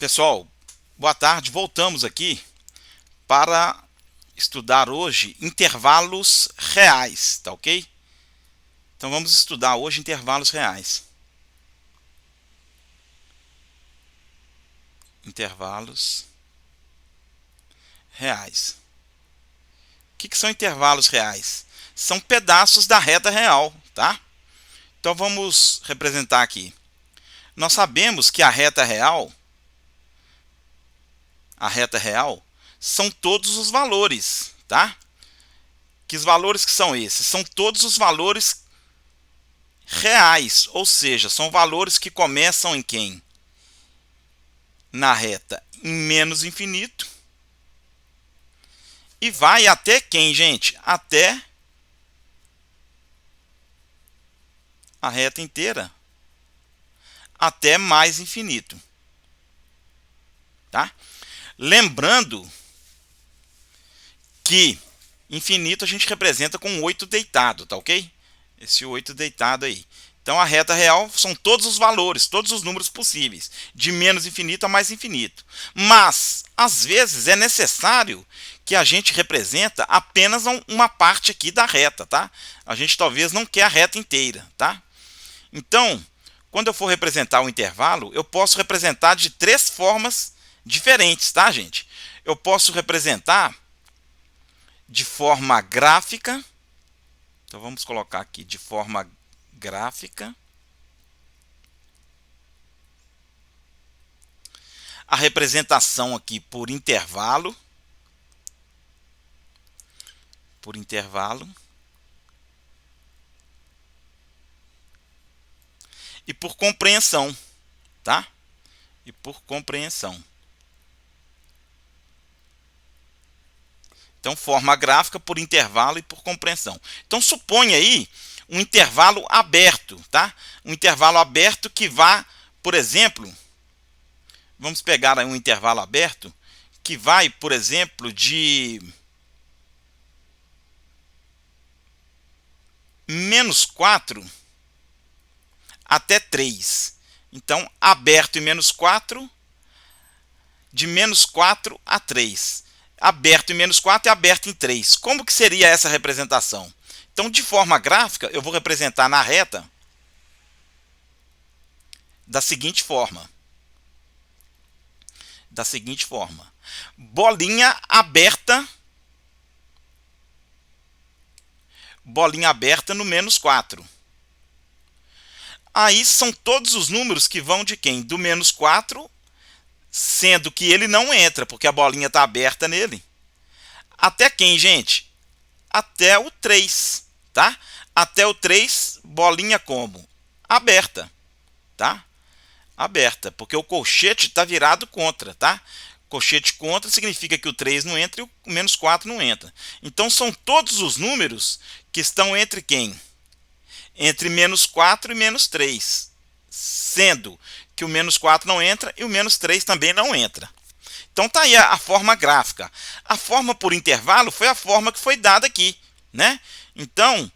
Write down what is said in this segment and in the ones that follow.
Pessoal, boa tarde. Voltamos aqui para estudar hoje intervalos reais, tá ok? Então vamos estudar hoje intervalos reais. Intervalos reais. O que são intervalos reais? São pedaços da reta real, tá? Então vamos representar aqui. Nós sabemos que a reta real, são todos os valores, tá? Que os valores que são esses? São todos os valores reais, ou seja, são valores que começam em quem? Na reta em menos infinito e vai até quem, gente? Até a reta inteira, até mais infinito, tá? Lembrando que infinito a gente representa com 8 deitado, tá ok? Esse 8 deitado aí. Então a reta real são todos os valores, todos os números possíveis, de menos infinito a mais infinito. Mas, às vezes, é necessário que a gente representa apenas uma parte aqui da reta, tá? A gente talvez não quer a reta inteira, tá? Então, quando eu for representar o intervalo, eu posso representar de 3 formas diferentes, tá, gente? Eu posso representar de forma gráfica. Então vamos colocar aqui de forma gráfica. A representação aqui por intervalo. E por compreensão, tá? E por compreensão. Então, forma gráfica por intervalo e por compreensão. Então, suponha aí um intervalo aberto, tá? Um intervalo aberto que vá, por exemplo, vamos pegar aí um intervalo aberto que vai, por exemplo, de menos 4 até 3. Então, aberto e menos 4, de menos 4 a 3. Aberto em menos 4 e aberto em 3. Como que seria essa representação? Então, de forma gráfica, eu vou representar na reta da seguinte forma. Bolinha aberta no menos 4. Aí são todos os números que vão de quem? Do menos 4, sendo que ele não entra, porque a bolinha está aberta nele. Até quem, gente? Até o 3, tá? Até o 3, bolinha como? Aberta, tá? Aberta, porque o colchete está virado contra, tá? Colchete contra significa que o 3 não entra e o menos 4 não entra. Então são todos os números que estão entre quem? Entre menos 4 e menos 3, sendo que o menos 4 não entra e o menos 3 também não entra. Então tá aí a forma gráfica. A forma por intervalo foi a forma que foi dada aqui, né? Então,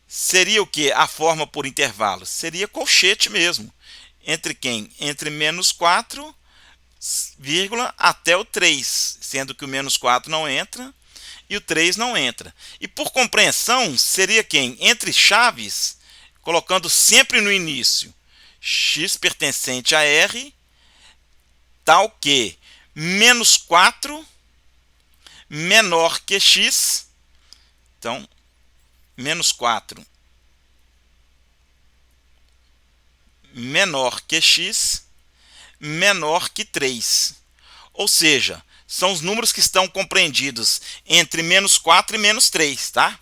seria o que? A forma por intervalo? Seria colchete mesmo. Entre quem? Entre menos 4, até o 3, sendo que o menos 4 não entra e o 3 não entra. E por compreensão, seria quem? Entre chaves, colocando sempre no início x pertencente a R, tal que menos 4 menor que x. Então, menos 4 menor que x, menor que 3. Ou seja, são os números que estão compreendidos entre menos 4 e menos 3, tá?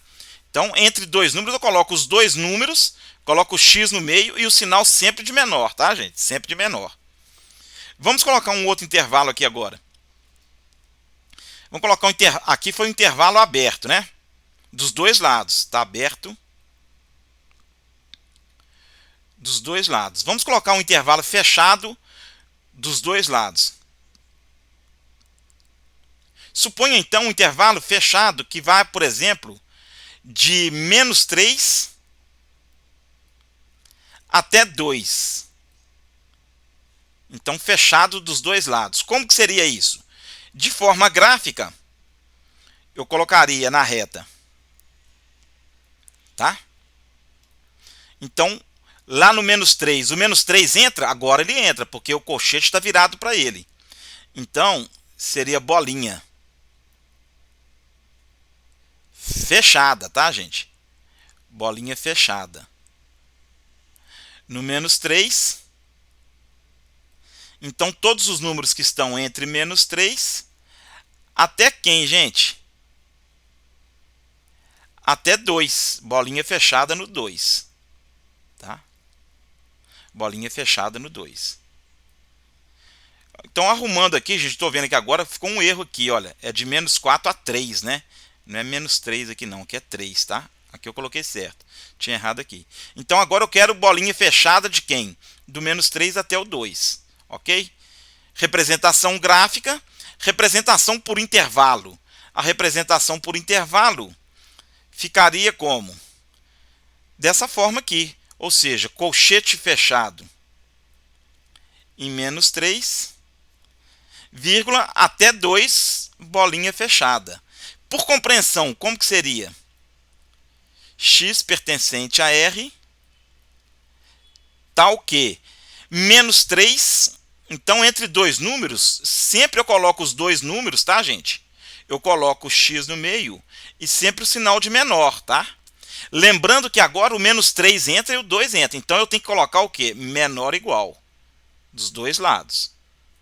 Então, entre dois números, eu coloco os dois números, coloco o x no meio e o sinal sempre de menor, tá, gente? Sempre de menor. Vamos colocar um outro intervalo aqui agora. Vamos colocar aqui foi um intervalo aberto, né? Dos dois lados, está aberto dos dois lados. Vamos colocar um intervalo fechado dos dois lados. Suponha então um intervalo fechado que vai, por exemplo, de menos 3 até 2. Então, fechado dos dois lados. Como que seria isso? De forma gráfica, eu colocaria na reta, tá? Então, lá no menos 3, o menos 3 entra? Agora ele entra, porque o colchete está virado para ele. Então, seria bolinha fechada, tá, gente? Bolinha fechada. No menos 3, então todos os números que estão entre menos 3, até quem, gente? Até 2, bolinha fechada no 2, tá? Bolinha fechada no 2. Então, arrumando aqui, gente, estou vendo aqui agora, ficou um erro aqui, olha, é de menos 4 a 3, né? Não é menos 3 aqui não, aqui é 3, tá? Aqui eu coloquei certo, tinha errado aqui. Então, agora eu quero bolinha fechada de quem? Do menos 3 até o 2, ok? Representação gráfica, representação por intervalo. A representação por intervalo ficaria como? Dessa forma aqui, ou seja, colchete fechado em menos 3, vírgula, até 2, bolinha fechada. Por compreensão, como que seria? X pertencente a R, tal que menos 3, então entre dois números, sempre eu coloco os dois números, tá, gente? Eu coloco o X no meio e sempre o sinal de menor, tá? Lembrando que agora o menos 3 entra e o 2 entra, então eu tenho que colocar o quê? Menor ou igual, dos dois lados,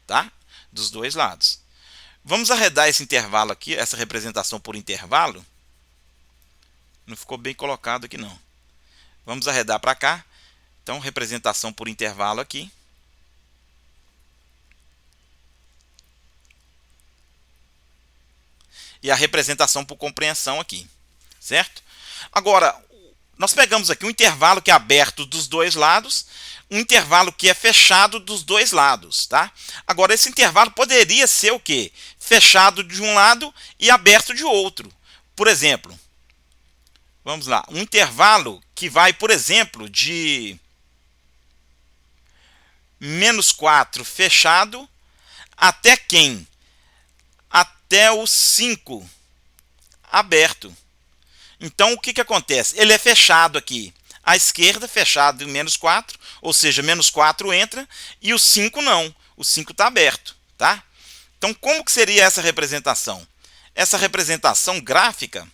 tá? Dos dois lados. Vamos arredar esse intervalo aqui, essa representação por intervalo. Não ficou bem colocado aqui não. Vamos arredar para cá. Então, representação por intervalo aqui. E a representação por compreensão aqui, certo? Agora, nós pegamos aqui um intervalo que é aberto dos dois lados, um intervalo que é fechado dos dois lados, tá? Agora, esse intervalo poderia ser o quê? Fechado de um lado e aberto de outro. Por exemplo, vamos lá, um intervalo que vai, por exemplo, de menos 4 fechado até quem? Até o 5 aberto. Então, o que, que acontece? Ele é fechado aqui. À esquerda, fechado em menos 4, ou seja, menos 4 entra, e o 5 não. O 5 está aberto, tá? Então, como que seria essa representação? Essa representação gráfica,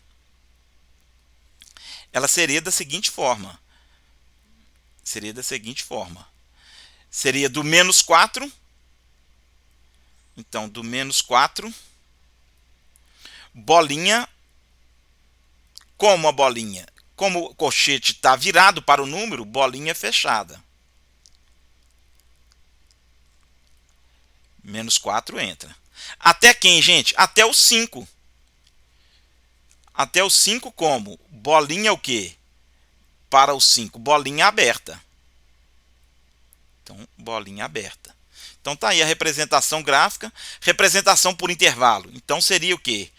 ela seria da seguinte forma. Seria do menos 4. Então, do menos 4, bolinha. Como a bolinha? Como o colchete está virado para o número, bolinha fechada. Menos 4 entra. Até quem, gente? Até o 5. Até o 5 como? Bolinha o quê? Para o 5, bolinha aberta. Então, bolinha aberta. Então, tá aí a representação gráfica. Representação por intervalo. Então, seria o quê?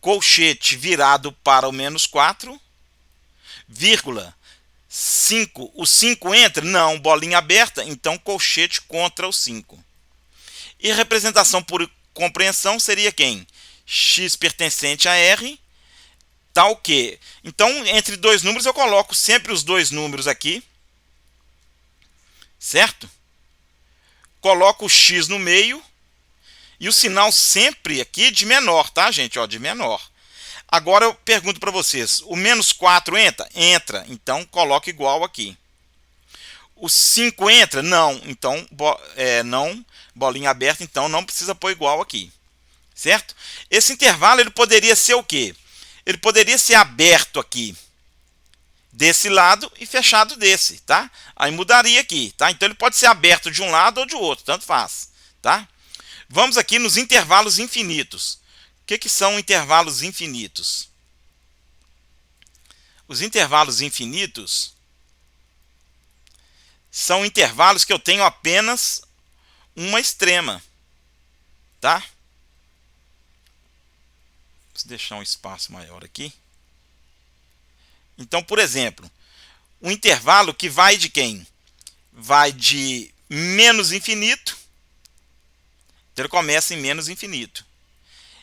Colchete virado para o menos 4, vírgula, 5. O 5 entra? Não, bolinha aberta. Então, colchete contra o 5. E a representação por compreensão seria quem? X pertencente a R, tal que. Então, entre dois números, eu coloco sempre os dois números aqui, certo? Coloco o X no meio e o sinal sempre aqui de menor, tá, gente? Ó, de menor. Agora eu pergunto para vocês, o menos 4 entra? Entra, então coloca igual aqui. O 5 entra? Não, então não, bolinha aberta, então não precisa pôr igual aqui, certo? Esse intervalo ele poderia ser o quê? Ele poderia ser aberto aqui desse lado e fechado desse, tá? Aí mudaria aqui, tá? Então ele pode ser aberto de um lado ou de outro, tanto faz, tá? Vamos aqui nos intervalos infinitos. O que são intervalos infinitos? Os intervalos infinitos são intervalos que eu tenho apenas uma extrema, tá? Vou deixar um espaço maior aqui. Então, por exemplo, um intervalo que vai de quem? Vai de menos infinito Então ele começa em menos infinito.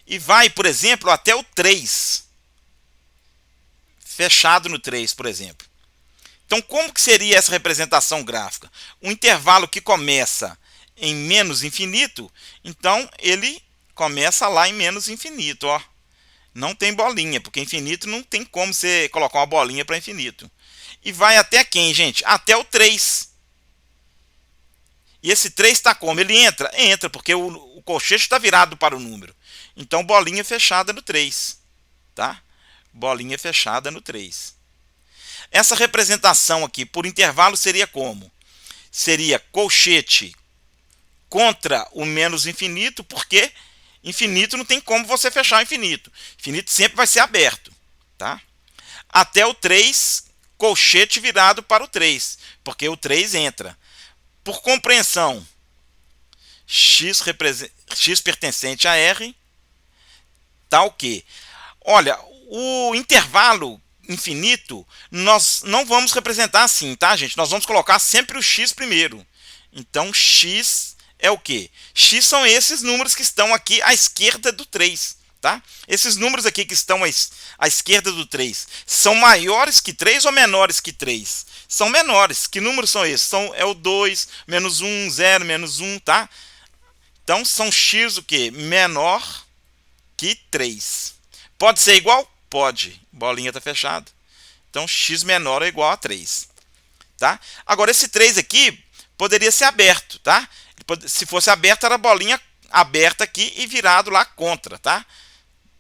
E vai, por exemplo, até o 3. Fechado no 3, por exemplo. Então, como que seria essa representação gráfica? Um intervalo que começa em menos infinito, então ele começa lá em menos infinito, ó. Não tem bolinha, porque infinito não tem como você colocar uma bolinha para infinito. E vai até quem, gente? Até o 3. E esse 3 está como? Ele entra? Entra, porque o colchete está virado para o número. Então, bolinha fechada no 3. Tá? Bolinha fechada no 3. Essa representação aqui por intervalo seria como? Seria colchete contra o menos infinito, porque infinito não tem como você fechar o infinito. Infinito sempre vai ser aberto. Tá? Até o 3, colchete virado para o 3, porque o 3 entra. Por compreensão, x pertencente a R, tá o quê? Olha, o intervalo infinito, nós não vamos representar assim, tá, gente? Nós vamos colocar sempre o x primeiro. Então, x é o quê? X são esses números que estão aqui à esquerda do 3, tá? Esses números aqui que estão à esquerda do 3 são maiores que 3 ou menores que 3? São menores. Que números são esses? É o 2, menos 1, 0, menos 1, tá? Então, são x o quê? Menor que 3. Pode ser igual? Pode. Bolinha está fechada. Então, x menor ou igual a 3. Tá? Agora, esse 3 aqui poderia ser aberto. Tá? Se fosse aberto, era a bolinha aberta aqui e virado lá contra. Tá?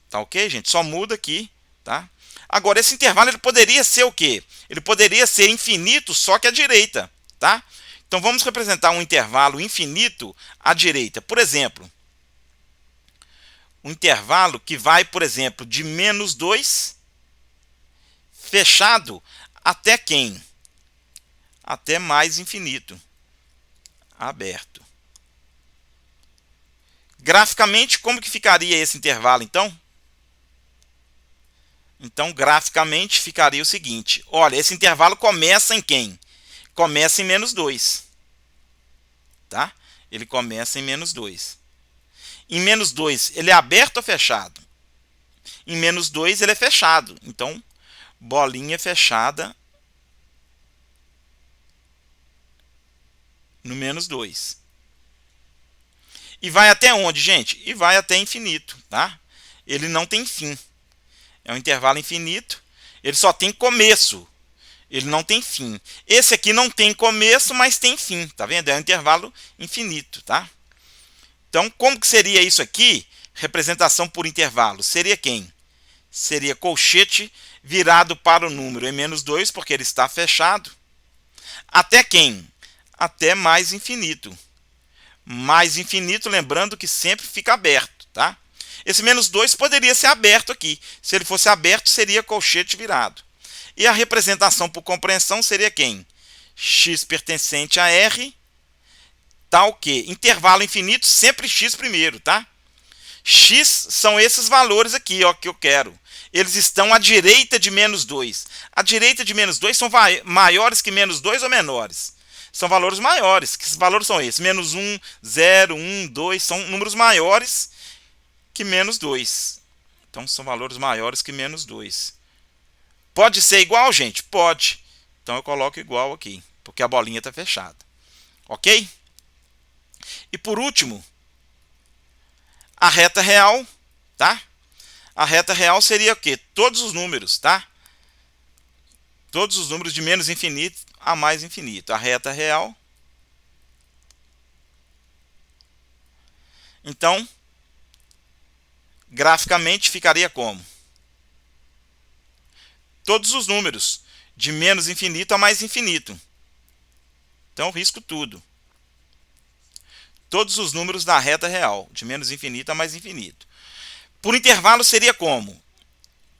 Tá ok, gente? Só muda aqui. Tá? Agora, esse intervalo ele poderia ser o quê? Ele poderia ser infinito, só que à direita. Tá? Então, vamos representar um intervalo infinito à direita. Por exemplo, um intervalo que vai, por exemplo, de menos 2, fechado, até quem? Até mais infinito, aberto. Graficamente, como que ficaria esse intervalo, então? Então, graficamente, ficaria o seguinte. Olha, esse intervalo começa em quem? Começa em menos 2. Tá? Ele começa em menos 2. Em menos 2, ele é aberto ou fechado? Em menos 2, ele é fechado. Então, bolinha fechada no menos 2. E vai até onde, gente? E vai até infinito, tá? Ele não tem fim. É um intervalo infinito. Ele só tem começo. Ele não tem fim. Esse aqui não tem começo, mas tem fim. Tá vendo? É um intervalo infinito, tá? Então, como que seria isso aqui? Representação por intervalo. Seria quem? Seria colchete virado para o número em menos 2, porque ele está fechado. Até quem? Até mais infinito. Mais infinito, lembrando que sempre fica aberto, tá? Esse menos 2 poderia ser aberto aqui. Se ele fosse aberto, seria colchete virado. E a representação por compreensão seria quem? X pertencente a R, tá o quê? Intervalo infinito, sempre x primeiro, tá? X são esses valores aqui, ó, que eu quero. Eles estão à direita de menos 2. À direita de menos 2 são maiores que menos 2 ou menores? São valores maiores. Que valores são esses? Menos 1, 0, 1, 2. São números maiores que menos 2. Então, são valores maiores que menos 2. Pode ser igual, gente? Pode. Então, eu coloco igual aqui, porque a bolinha está fechada. Ok? E por último, a reta real, tá? A reta real seria o quê? Todos os números, tá? Todos os números de menos infinito a mais infinito. A reta real. Então, graficamente ficaria como? Todos os números de menos infinito a mais infinito. Então, eu risco tudo. Todos os números da reta real, de menos infinito a mais infinito. Por intervalo seria como?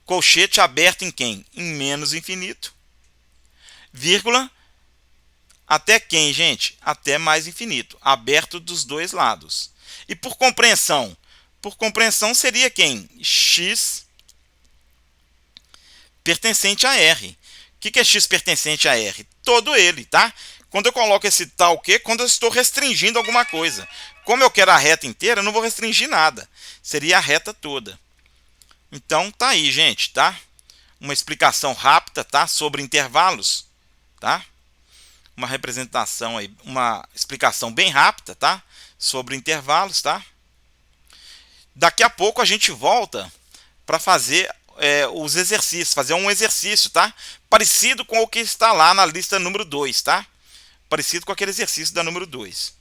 Colchete aberto em quem? Em menos infinito. Vírgula. Até quem, gente? Até mais infinito. Aberto dos dois lados. E por compreensão? Por compreensão seria quem? X pertencente a R. O que é x pertencente a R? Todo ele, tá? Quando eu coloco esse tal que, quando eu estou restringindo alguma coisa. Como eu quero a reta inteira, eu não vou restringir nada. Seria a reta toda. Então tá aí, gente, tá? Uma explicação rápida, tá? Sobre intervalos, tá? Uma representação aí, uma explicação bem rápida, tá? Sobre intervalos, tá? Daqui a pouco a gente volta para fazer os exercícios, fazer um exercício, tá? Parecido com o que está lá na lista número 2, tá? Parecido com aquele exercício da número 2.